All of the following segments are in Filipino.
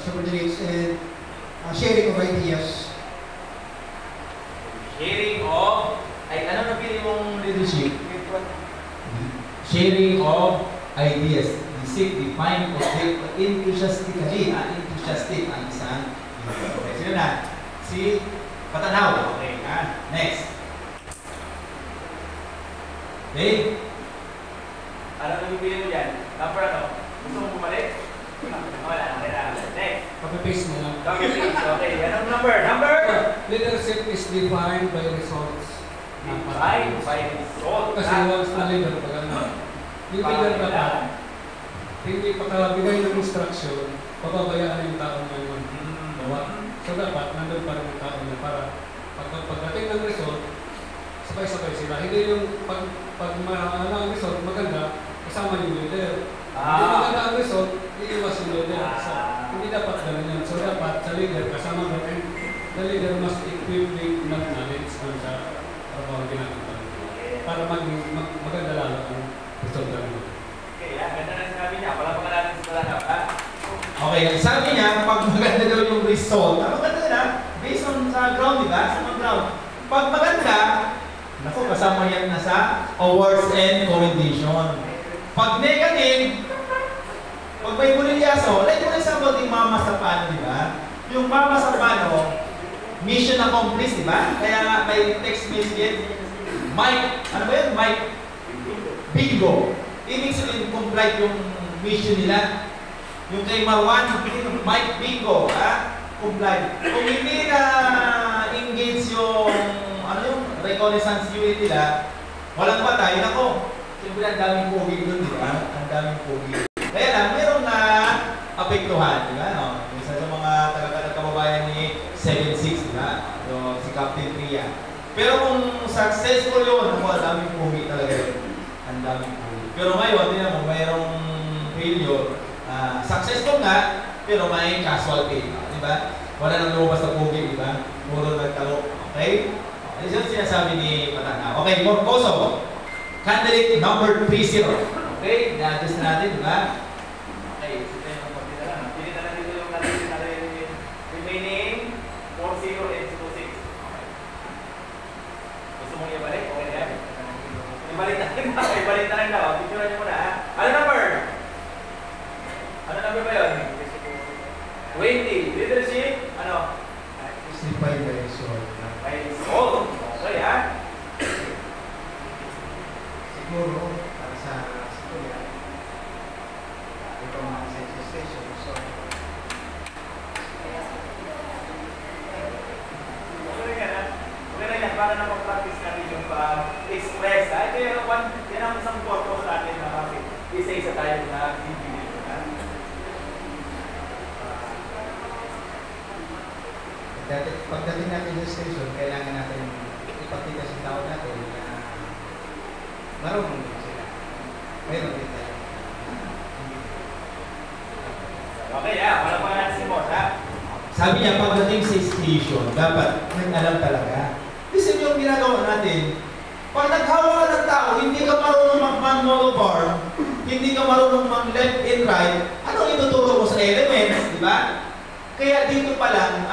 subordinates and sharing of ideas. Sharing of, ay ano na pili mong leadership? Sharing of ideas. Seek, define, enthusiastically. Enthusiastic ang isang. Okay, sino na? Si Patanaw. Okay, next. Okay. Ano na pipili mo dyan? Number ano? Gusto mong bumalik? Wala, okay na. Next. Copy-paste mo lang. Copy-paste. Okay, anong number? Number? Leadership is defined by results. Defined by results. Kasi once na leader, pag ano, yung leader dapat, hindi pakabigay ng instruction, pababayaan yung tao na yun. So dapat, nandun pa rin yung tao na para pagdating ng result, sabay-sabay sila. Hindi yung pag ang result maganda, kasama yung leader. Hindi maganda ang result, iiwas yung leader. So, hindi dapat gano'n yan. So dapat sa leader, kasama mo rin, the leader must equip with enough knowledge sa trabaho ginagawa. Para maganda lalo ang result namin. Okay, ganda na sinabi niya. Palapakan natin sa Patanaw, ha? Okay, sabi niya, pag maganda daw yung result, maganda na, based on sa ground, di ba? Sa ground. Pag maganda, naku, kasama yan na sa awards and commendation. Pag negative, pag may bulilyaso, like for example, yung mama sa pano, di ba? Yung mama sa pano, mission accomplished, di ba? Kaya nga may text message, Mike, ano ba yun? Mike Bingo. Ibig sabihin, complete yung mission nila. Yung kay Marwan, Mike Bingo, complete. Kung hindi na engage yung reconnaissance unit nila, walang patay, nako. Siyempre, ang daming pogi doon, di ba? Ang daming pogi. Kaya lang, mayroong na apektuhan, di ba? No? Isa sa mga taga-kababayan ni 7-6, di ba? So, si Captain Tria. Pero kung successful yun, ang daming pogi talaga yun. Ang daming pogi. Pero ngayon, tingnan mo, mayroong failure. Successful nga, pero may casualty, di ba? Wala nang lumabas na pogi, di ba? Puro nagtalo. Okay? Ano yung sinasabi ni Patanaw? Okay, Morcoso. Candidate number 30. Okay, na-adjust na natin, di ba? Okay, ito yung pagkita lang. Pili na natin yung remaining 40 and 26. Okay. Gusto mong ibalik? Okay na yan. Ibalik na rin ba? Ibalik na rin daw. Picture nyo muna, ha? Ano number? Ano number ba yun? 20. Leadership? Ano? Simplify by result. By result. Okay, ha? Siguro, para sa school, ito mga science station. So, okay na yan. Para na mag-practice natin yung pag-express. Ito yan ang isang purpose natin na bakit isa-isa tayo na bibili. pagdating natin sa station, kailangan natin ipakita sa tao natin na marunong din sila. Meron din tayo. Okay, wala pa natin si Boss, ha? Sabi niya, pagdating sa station, dapat nag-alam talaga. Kasi yung ginagawa natin, pag naghawa ka ng tao, hindi ka marunong mag-monobar, hindi ka marunong mag-left and right, anong ituturo mo sa elements, di ba? Kaya dito pa lang,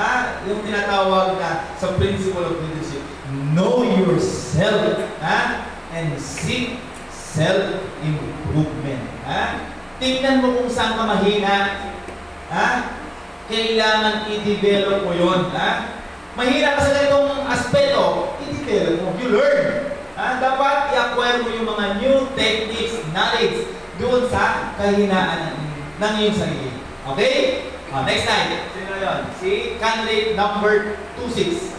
yung tinatawag na sa principle of leadership, know yourself, and seek self-improvement. Tingnan mo kung saan ka mahina, kailangan i-develop mo yun. Mahina ka sa ganitong aspeto, i-develop mo, you learn. Dapat i-acquire mo yung mga new techniques, knowledge, doon sa kahinaan ng iyong sarili. Okay? Next slide. Sino yun? Si candidate number 26.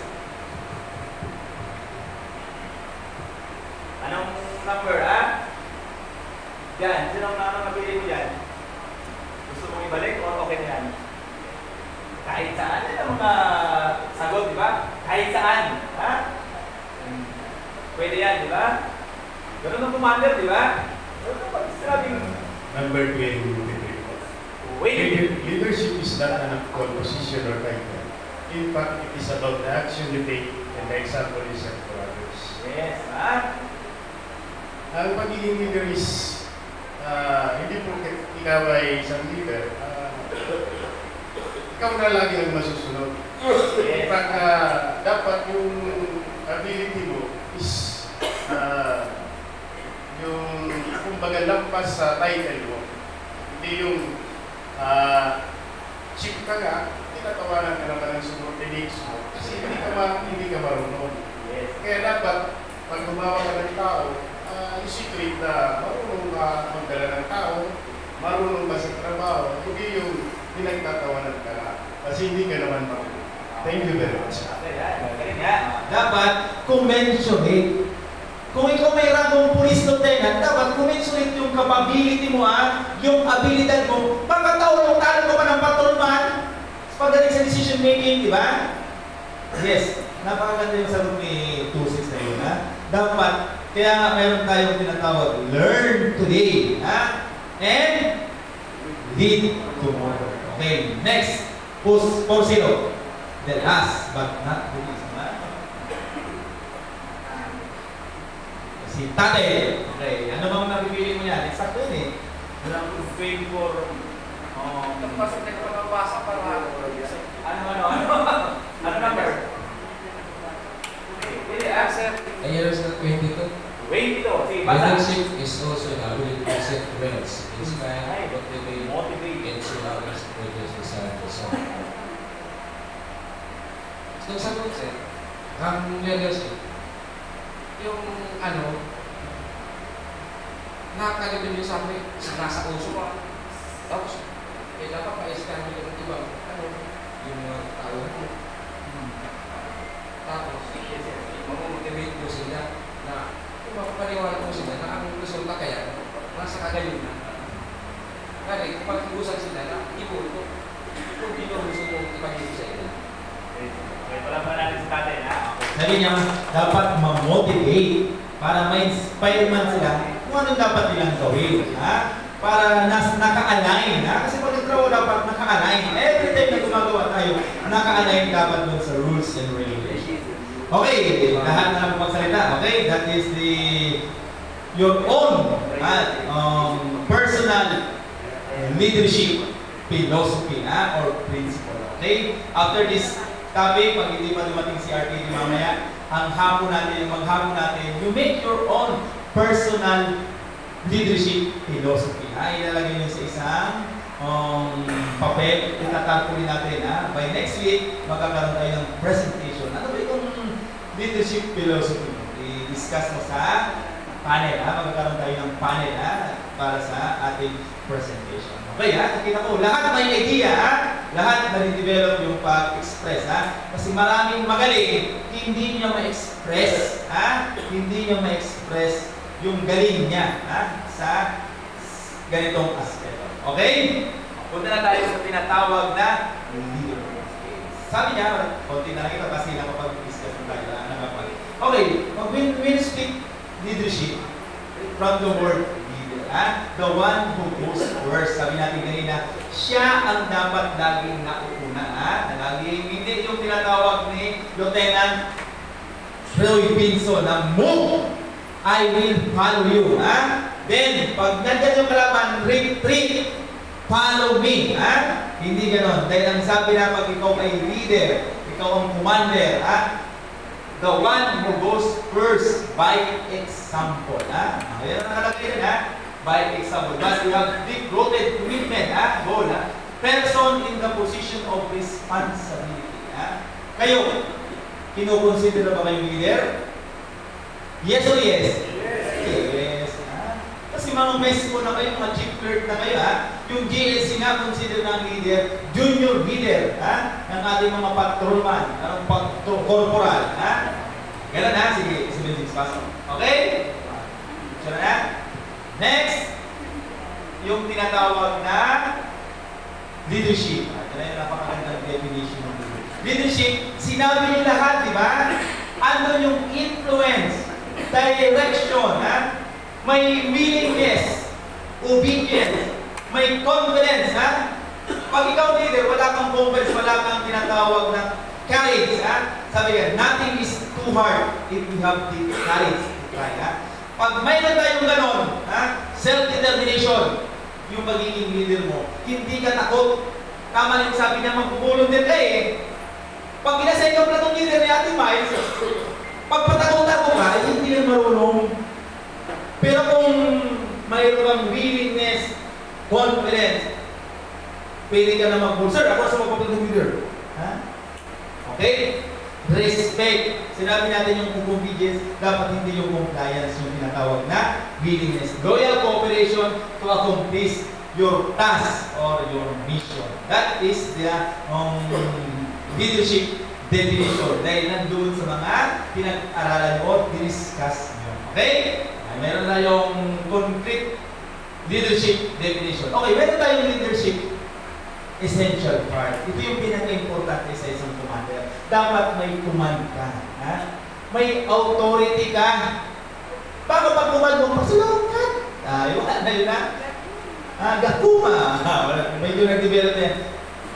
Anong number, Yan. Sino ang napili mo dyan? Gusto mong ibalik o okay na yan? Kahit saan. Yan ang mga sagot, di ba? Kahit saan. Pwede yan, di ba? Ganun ang commander, di ba? Ganun ang pag-strabing. Number 20. Leadership is not an called position or title. In fact, it is about the action you take and the example you set for others. Yes, Ang pagiging leader is, hindi po ikaw ay isang leader. ikaw na lagi ang masusunod. Yes. Dapat yung ability mo is yung kumbaga lampas sa title mo. Hindi yung chief ka nga, tinatawanan ka naman ng subordinates mo kasi hindi ka marunong. Yes. Kaya dapat, pag gumawa ka ng tao, isipin na marunong ka magdala ng tao, marunong ka sa trabaho, hindi yung pinagtatawanan ka na kasi hindi ka naman marunong. Thank you very much. Dapat commensurate. Kung ikaw may rangong police lieutenant, dapat commensurate yung capability mo, yung abilidad mo. Pagkataon mo, talo ka pa ng patrolman pagdating sa decision making, di ba? Yes, napakaganda yung sagot ni 26 na yun, Dapat, kaya nga mayroon tayong tinatawag, learn today, and lead tomorrow. Okay, next, post 4-0. The last but not the least, si Tate. Okay, ano bang napipili mo yan? Exacto yun eh. Walang fail for... Tapos na ito mabasa para Ano number? Really answer. Ayun sa 22. 22. Sige, basa. Leadership is also an ability to set goals, inspire, motivate, and show others to produce desired results. So, sagot sir, ang leadership, yung nakakalitin nyo sa amin, nasa uso ka. Tapos, dapat pa-establish ng ibang, yung mga tao. Tapos, mag-motivate mo sila na kung makapaniwala mo sila na ang resulta kaya nasa kagaling na. Kaya kapag iusan sila na ibuto, kung di mo gusto mong ipagigil sa ila. Okay, wala pa natin sa tatay na. Sabi niya, dapat ma-motivate para ma-inspire man sila kung anong dapat nilang gawin. Para naka-align. Kasi pag nagtrabaho dapat naka-align. Every time na gumagawa tayo, naka-align dapat dun sa rules and regulations. Okay, lahat na lang magsalita. Okay, that is your own personal leadership philosophy or principle. Okay, after this topic, pag hindi pa dumating si RTD mamaya, ang maghapon natin, you make your own personal leadership philosophy. Ilalagay nyo sa isang papel, itatarpulin natin. By next week, magkakaroon tayo ng presentation. Ano ba itong leadership philosophy? I-discuss mo sa panel. Magkakaroon tayo ng panel para sa ating presentation. Okay, nakita ko, lahat may idea, lahat na-develop yung pag-express, kasi maraming magaling, hindi niya ma-express, hindi niya ma-express yung galing niya, sa ganitong aspeto. Okay? Punta na tayo sa tinatawag na Leadership. Sabi niya, konti na lang ito kasi nakapag-discuss na tayo. Okay, when we speak leadership, from the word the one who goes first. Sabi natin kanina, siya ang dapat laging nauuna. Laging hindi yung tinatawag ni Lieutenant Roy Pinson na move, I will follow you. Then, pag nandyan yung kalaban, retreat, follow me. Hindi ganon. Dahil ang sabi na pag ikaw ay leader, ikaw ang commander, the one who goes first by example. Ayan ang nakalagay yan, by example. But you have deep-rooted commitment, goal, person in the position of responsibility. Kayo, kinukonsider ba kayong leader? Yes or yes? Yes. Kasi mga mesco na kayo, mga chief clerk na kayo, yung GLC nga consider ng leader, junior leader, ng ating mga patrolman, ng corporal, Ganun sige, isipin pasok. Okay? So na. Next, yung tinatawag na leadership. Ito na yung napakagandang definition ng leadership. Leadership, sinabi niyo lahat, di ba? Ano yung influence, direction, may willingness, obedience, may confidence, Pag ikaw leader, wala kang confidence, wala kang tinatawag na courage, Sabi nga, nothing is too hard if you have the courage to try, Pag mayroon tayong ganon, self-determination, yung magiging leader mo, hindi ka takot tama yung sabi niya, mag-volunteer ka eh. Pag ginasay ka platong leader ni Ate Miles, pag patago-tago ka, ay hindi na marunong. Pero kung mayroon kang willingness, confidence, pwede ka na mag-volunteer. Sir, ako sa magpapatong leader. Ha? Okay? Respect. Sinabi natin yung obedience, dapat hindi yung compliance yung tinatawag na willingness. Loyal cooperation to accomplish your task or your mission. That is the leadership definition. Dahil nandun sa mga pinag-aralan o diniscuss nyo. Okay? Ay, meron na yung concrete leadership definition. Okay, meron tayong leadership essential part. Ito yung pinaka-importante sa isang commander. Dapat may command ka. Ha? May authority ka. Baka pag command mo, pasulong ka. Wala na yun na. Gakuma. Medyo nag-develop yan.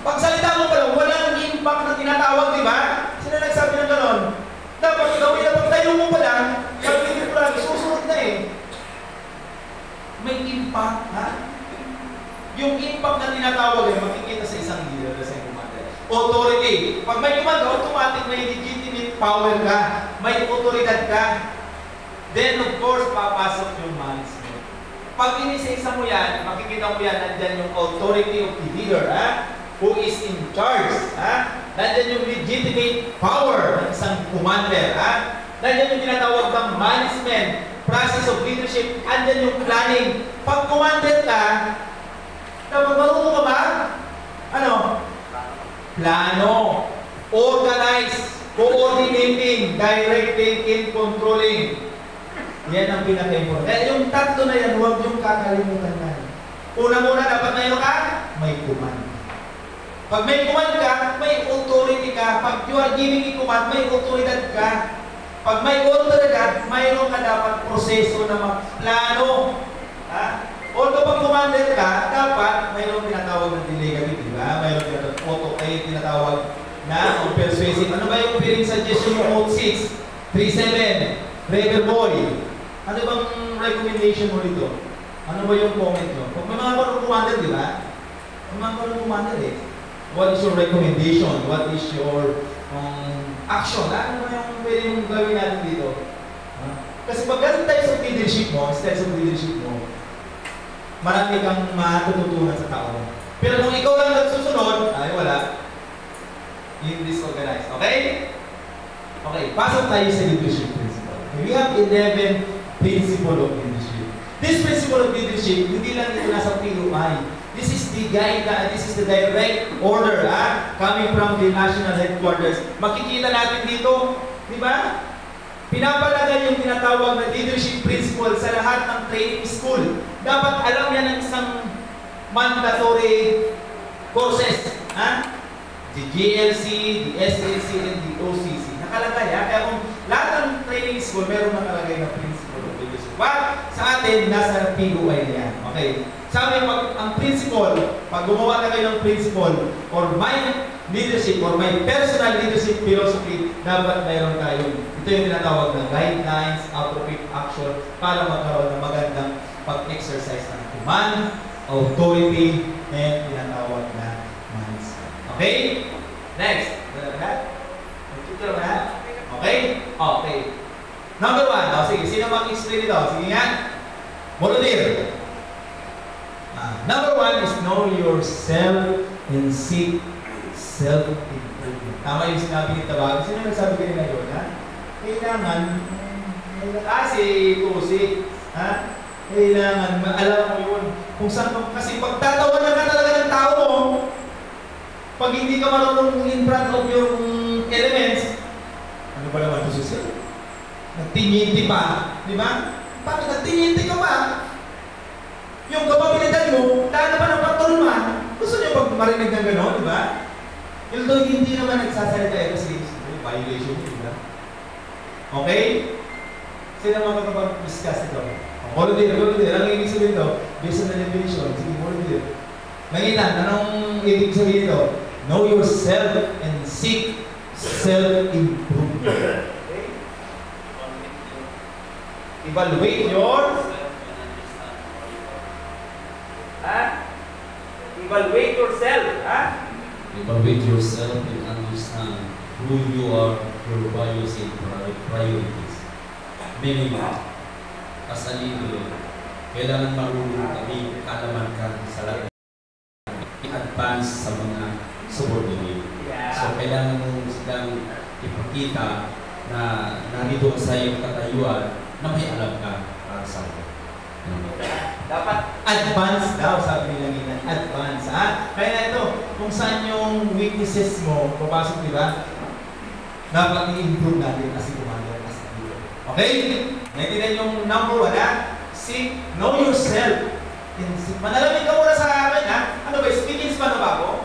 Pag salita mo pa lang, walang impact na tinatawag, di ba? Sino nagsabi ng gano'n? Dapat gawin na pagtayo mo pa lang, sabi mo lang, susunod na eh. May impact, ha? Yung impact na tinatawag ay makikita sa isang leader, sa isang commander. Authority. Pag may command, automatic may legitimate power ka, may otoridad ka. Then, of course, papasok yung management. Pag inisa-isa mo yan, makikita mo yan, nandyan yung authority of the leader, ha? Who is in charge, ha? Nandyan yung legitimate power ng isang commander, ha? Nandyan yung tinatawag ng management, process of leadership, andyan yung planning. Pag commander ka, marunong ka ba? Ano? Plano, organize, coordinating, directing, and controlling. Yan ang pinaka-important. Kaya yung tatlo na yan, huwag yung kakalimutan na. Una-una, dapat mayroon ka, may command. Pag may command ka, may authority ka. Pag you are giving a command, may autoridad ka. Pag may autoridad, mayroon ka dapat proseso na magplano. Ha? Although pag commander ka, dapat mayroon tinatawag ng delegative, di ba? Mayroon tinatawag na persuasive. Ano ba yung piling suggestion mo? Code 6, 3.7, Rebel Boy. Ano bang recommendation mo dito? Ano ba yung comment nyo? Pag may mga parang commander, di ba? May mga parang commander eh. What is your recommendation? What is your action? Ano ba yung pwede mong gawin natin dito? Kasi pag ganun types of leadership mo, styles of leadership mo, marami kang matututunan sa tao. Pero kung ikaw lang nagsusunod, ay wala. You're disorganized. Okay? Okay, pasok tayo sa leadership principle. We have 11 principle of leadership. This principle of leadership, hindi lang ito nasa POI. This is the guide, this is the direct order, coming from the national headquarters. Makikita natin dito, di ba? Pinapalagay yung tinatawag na leadership principle sa lahat ng training school. Dapat alam yan ng isang mandatory courses. The GLC, the SLC, and the OCC. Nakalagay, kaya kung lahat ng training school, meron nakalagay na principle of leadership. But sa atin, nasa POI na yan. Okay. Sabi, ang principle, pag gumawa na kayo ng principle, or my leadership, or my personal leadership philosophy, dapat mayroon tayong, ito yung tinatawag na guidelines, appropriate action, para magkaroon ng magandang pag-exercise ng command, authority, and tinatawag na management. Okay? Next. Okay? Okay. Number 1. Sige, sino mag-explain ito? Sige nga. Volunteer. Number 1 is know yourself and seek self-improvement. Tama yung sinabi ni Tabago. Sino nagsabi kanina yun, ha? Kailangan, si Kusi, ha? Kailangan, alam mo yun. Kung saan, kasi pagtatawanan ka talaga ng tao mo, pag hindi ka marunong in front of yung elements, ano ba naman ito siya? Nagtinyinti pa, di ba? Bakit nagtinyinti ka pa? Yung kapabilidad mo, dahil naman ang patulma, gusto niyo pag marinig ng gano'n, di ba? Yung doon hindi naman nagsasalita kasi violation, di ba? Okay? Sino naman kapag-discuss ito? Volunteer. Ang ibig sabihin ito, based on the definition, sige, volunteer. Nangitan, anong ibig sabihin ito? Know yourself and seek self-improvement. Okay? Evaluate yourself. Evaluate yourself. Evaluate yourself and understand who you are, your values and priorities. Meaning, as a leader, kailangan marunong kami kaalaman ka sa lahat i-advance sa mga subordinate. So, kailangan mo silang ipakita na narito sa iyong katayuan na may alam ka para sa iyo. Dapat advance daw, sabi nila nila. Advance, ha? Kaya na ito, kung saan yung weaknesses mo, papasok, di ba? Dapat i-improve natin as a commander, as a leader. Okay? Naintindihan yung number 1, ha? Seek, know yourself. Manalamin ka muna sa akin, ha? Ano ba, speaking Spanish ba ako?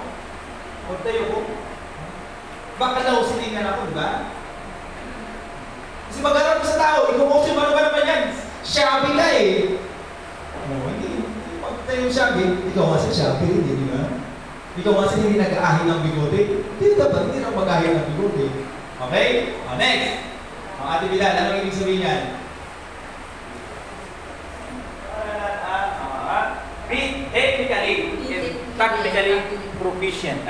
O tayo ko? Baka daw silingan ako, di ba? Kasi mag-arap mo sa tao, i-promotion mo ba naman yan? Shabby ka eh. Hindi. Pag tayo shabby, ikaw nga sa shabby, hindi ba? Ikaw nga sa hindi nag-aahin ng bigote. Hindi dapat, hindi na mag-aahin ng bigote. Okay? Next. Ang Ate Bilal, anong ibig sabihin yan? Be technically and tactically proficient.